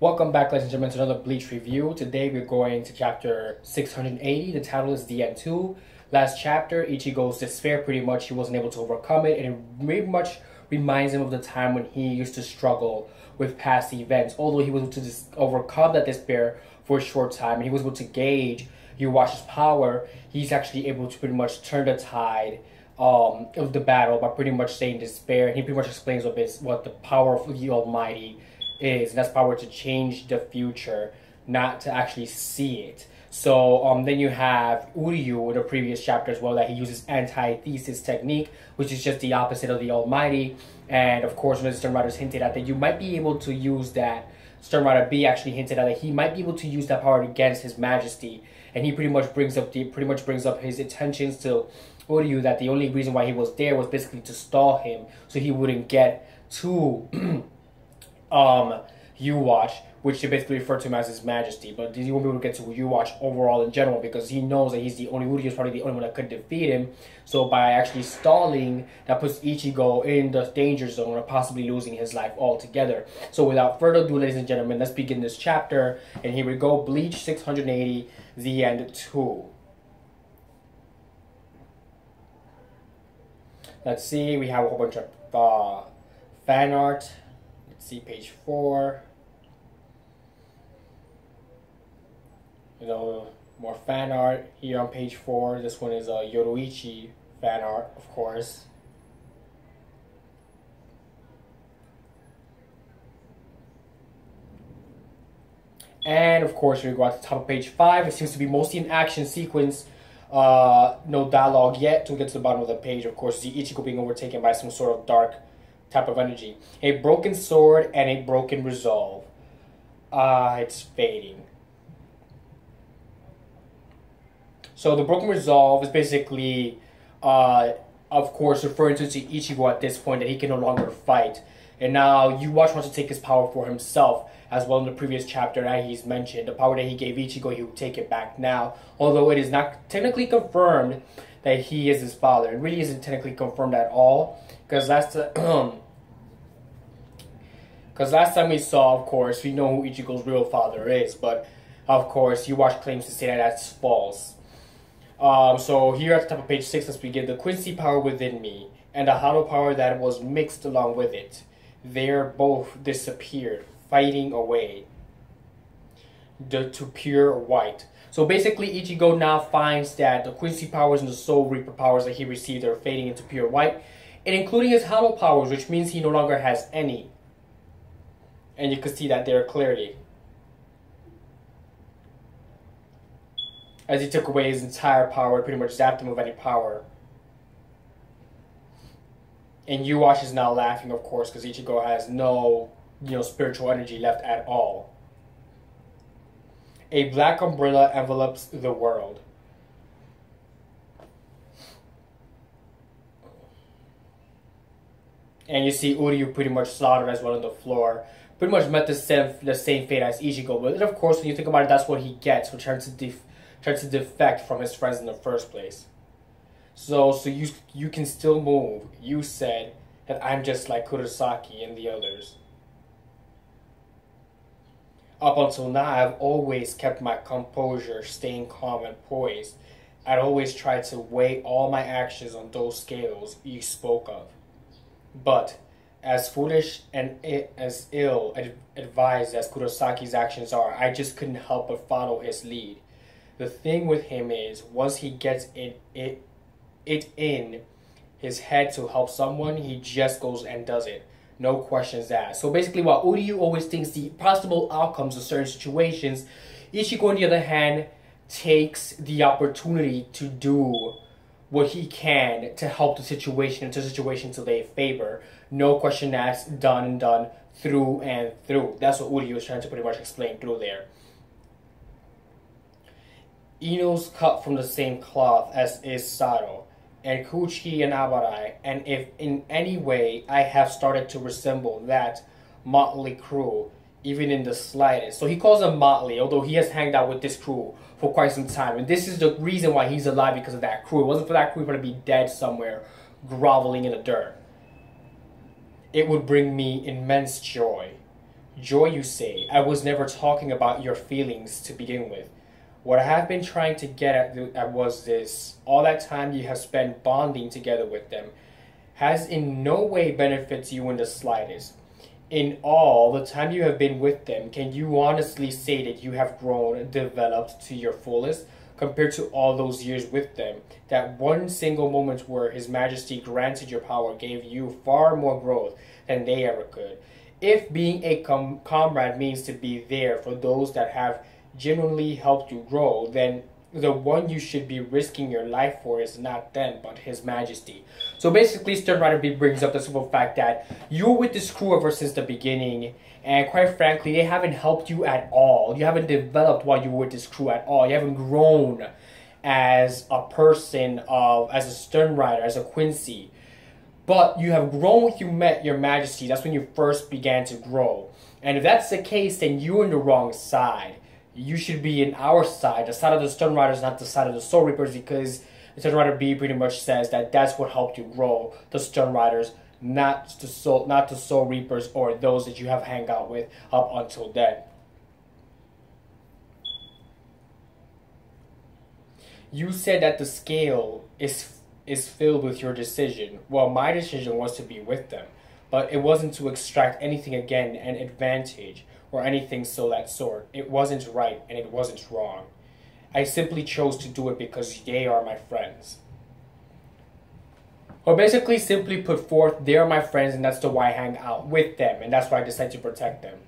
Welcome back, ladies and gentlemen, to another Bleach review. Today we're going to chapter 680. The title is The End 2. Last chapter, Ichigo's despair, pretty much he wasn't able to overcome it, and it very much reminds him of the time when he used to struggle with past events. Although he was able to overcome that despair for a short time, and he was able to gauge Yuwash's power, he's actually able to pretty much turn the tide of the battle by pretty much saying despair. And he pretty much explains what the power of the Almighty is, and that's power to change the future, not to actually see it. So then you have Uryu in the previous chapter as well, that he uses antithesis technique, which is just the opposite of the Almighty. And of course, when the Stern Riders hinted at that you might be able to use that, Stern Rider B actually hinted at that he might be able to use that power against His Majesty, and he pretty much brings up his intentions to Uryu that the only reason why he was there was basically to stall him so he wouldn't get to Yuwash, which they basically refer to him as His Majesty. But he won't be able to get to Yuwash overall in general because he knows that Uryu is probably the only one that could defeat him. So by actually stalling, that puts Ichigo in the danger zone of possibly losing his life altogether. So without further ado, ladies and gentlemen, let's begin this chapter. And here we go, Bleach 680, The End 2. Let's see, we have a whole bunch of fan art. Let's see, page 4. More fan art here on page 4. This one is Yoruichi fan art, of course. And of course, we go at the top of page 5. It seems to be mostly an action sequence. No dialogue yet till we get to the bottom of the page. Of course, the Ichigo being overtaken by some sort of dark type of energy. A broken sword and a broken resolve. It's fading. So the broken resolve is basically, of course, referring to Ichigo at this point that he can no longer fight. And now Yuwash wants to take his power for himself, as well in the previous chapter that he's mentioned. The power that he gave Ichigo, he will take it back now. Although it is not technically confirmed that he is his father. It really isn't technically confirmed at all. Because last time we saw, of course, we know who Ichigo's real father is. But, of course, Yuwash claims to say that that's false. So here at the top of page 6, let's begin. The Quincy power within me, and the hollow power that was mixed along with it. They're both disappeared, fading away to pure white. So basically, Ichigo now finds that the Quincy powers and the Soul Reaper powers that he received are fading into pure white, and including his hollow powers, which means he no longer has any. And you can see that there clearly, as he took away his entire power, pretty much zapped him of any power. And Yuwash is now laughing, of course, because Ichigo has no, spiritual energy left at all. A black umbrella envelops the world. And you see Uryu pretty much slaughtered as well on the floor. Pretty much met the same fate as Ichigo. But then, of course, when you think about it, that's what he gets for trying to defect from his friends in the first place. So you can still move. You said that I'm just like Kurosaki and the others. Up until now, I've always kept my composure, staying calm and poised. I'd always tried to weigh all my actions on those scales you spoke of. But as foolish and as ill-advised as Kurosaki's actions are, I just couldn't help but follow his lead. The thing with him is, once he gets it in his head to help someone, he just goes and does it. No questions asked. So basically, while Uryu always thinks the possible outcomes of certain situations, Ichigo, on the other hand, takes the opportunity to do what he can to help the situation into situations to their favor. No question asked, done and done, through and through. That's what Uryu is trying to pretty much explain through there. Ino's cut from the same cloth as is Sado, and Kuchi and Abarai, and if in any way I have started to resemble that motley crew, even in the slightest. So he calls them motley, although he has hanged out with this crew for quite some time. And this is the reason why he's alive, because of that crew. It wasn't for that crew, he would be dead somewhere, groveling in the dirt. It would bring me immense joy. Joy, you say. I was never talking about your feelings to begin with. What I have been trying to get at was this. All that time you have spent bonding together with them has in no way benefited you in the slightest. In all the time you have been with them, can you honestly say that you have grown and developed to your fullest compared to all those years with them? That one single moment where His Majesty granted your power gave you far more growth than they ever could. If being a comrade means to be there for those that have genuinely helped you grow, then the one you should be risking your life for is not them, but His Majesty. So basically, Stern Rider B brings up the simple fact that you're with this crew ever since the beginning, and quite frankly, they haven't helped you at all. You haven't developed while you were with this crew at all. You haven't grown as a person, as a Stern Rider, as a Quincy. But you have grown when you met your Majesty. That's when you first began to grow. And if that's the case, then you're on the wrong side. You should be in our side, the side of the Stern Riders, not the side of the Soul Reapers, because Stern Rider B pretty much says that that's what helped you grow, the Stern Riders, not the Soul Reapers or those that you have hang out with up until then. You said that the scale is filled with your decision. Well, my decision was to be with them, but it wasn't to extract anything again, an advantage, or anything so that sort. It wasn't right and it wasn't wrong. I simply chose to do it because they are my friends. Or basically, simply put forth, they are my friends and that's the why I hang out with them, and that's why I decide to protect them.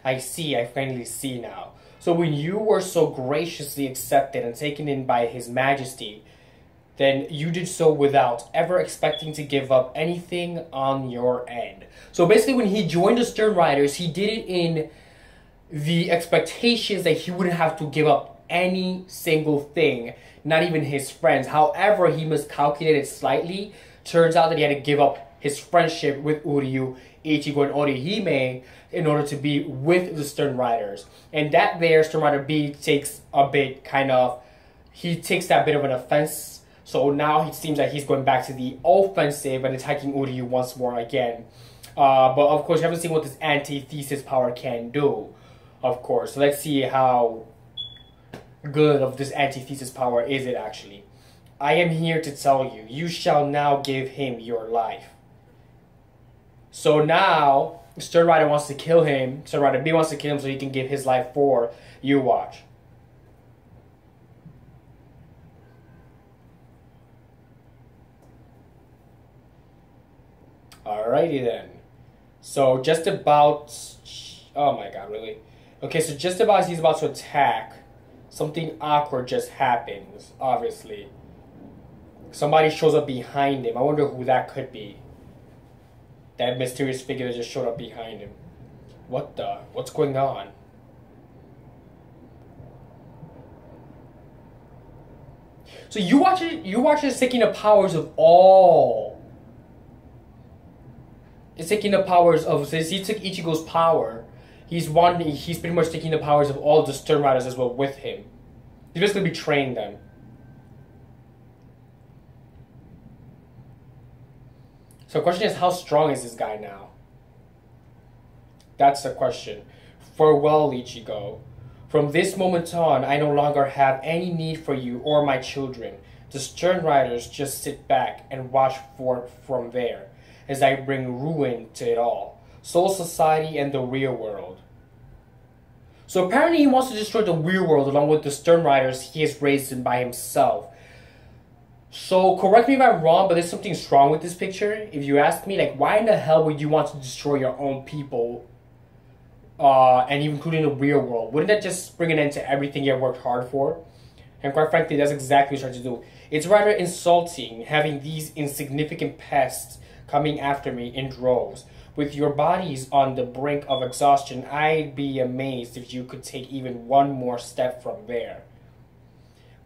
I finally see now. So when you were so graciously accepted and taken in by His Majesty, then you did so without ever expecting to give up anything on your end. So basically, when he joined the Stern Riders, he did it in the expectations that he wouldn't have to give up any single thing, not even his friends. However, he miscalculated slightly. Turns out that he had to give up his friendship with Uryu, Ichigo, and Orihime in order to be with the Stern Riders. And that there, Stern Rider B takes a bit he takes that bit of an offense. So now it seems like he's going back to the offensive and attacking Uryu once more again. But of course, you haven't seen what this antithesis power can do, of course. So let's see how good of this antithesis power is it actually. I am here to tell you, you shall now give him your life. So now, Stern Rider wants to kill him. Stern Rider B wants to kill him so he can give his life for you. Watch. Alrighty then. So just about... Oh my god, really? Okay, so just about as he's about to attack, something awkward just happens, obviously. Somebody shows up behind him. I wonder who that could be. That mysterious figure that just showed up behind him. What's going on? So you watch it taking the powers of all. It's taking the powers of, since he took Ichigo's power, he's pretty much taking the powers of all the Stern Riders as well with him. He's basically betraying them. So the question is, how strong is this guy now? That's the question. Farewell, Ichigo. From this moment on, I no longer have any need for you or my children. The Stern Riders just sit back and watch from there, as I bring ruin to it all. Soul Society and the real world. So apparently he wants to destroy the real world along with the Stern Riders he has raised by himself. So correct me if I'm wrong, but there's something wrong with this picture. If you ask me, like, why in the hell would you want to destroy your own people? And even including the real world. Wouldn't that just bring an end to everything you have worked hard for? And quite frankly, that's exactly what he's trying to do. It's rather insulting having these insignificant pests coming after me in droves. With your bodies on the brink of exhaustion, I'd be amazed if you could take even one more step from there.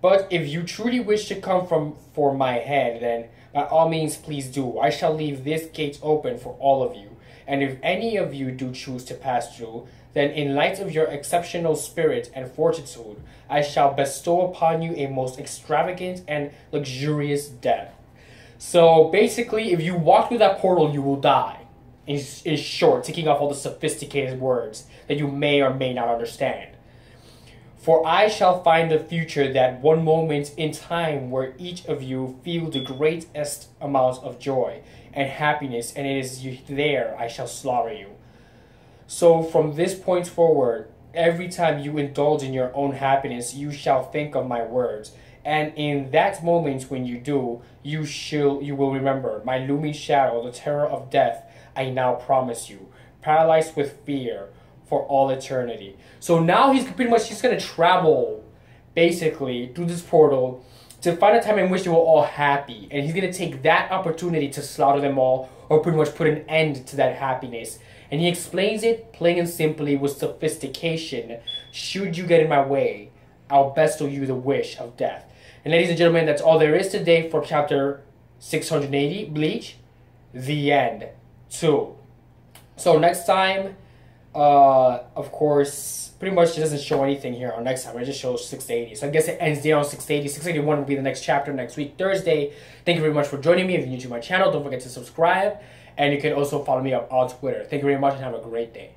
But if you truly wish to come for my head, then by all means please do. I shall leave this gate open for all of you. And if any of you do choose to pass through, then in light of your exceptional spirit and fortitude, I shall bestow upon you a most extravagant and luxurious death. So basically, if you walk through that portal, you will die. in short, taking off all the sophisticated words that you may or may not understand. For I shall find a future, that one moment in time where each of you feel the greatest amount of joy and happiness, and it is there I shall slaughter you. So from this point forward, every time you indulge in your own happiness, you shall think of my words. And in that moment when you do, you will remember my looming shadow, the terror of death, I now promise you, paralyzed with fear for all eternity. So now he's gonna travel basically through this portal to find a time in which they were all happy, and he's gonna take that opportunity to slaughter them all, or pretty much put an end to that happiness. And he explains it plain and simply with sophistication. Should you get in my way, I'll bestow you the wish of death. And ladies and gentlemen, that's all there is today for chapter 680, Bleach. The end. 2. So next time, of course, pretty much it doesn't show anything here on next time. It just shows 680. So I guess it ends there on 680. 681 will be the next chapter next week, Thursday. Thank you very much for joining me. If you're new to my channel, don't forget to subscribe. And you can also follow me up on Twitter. Thank you very much and have a great day.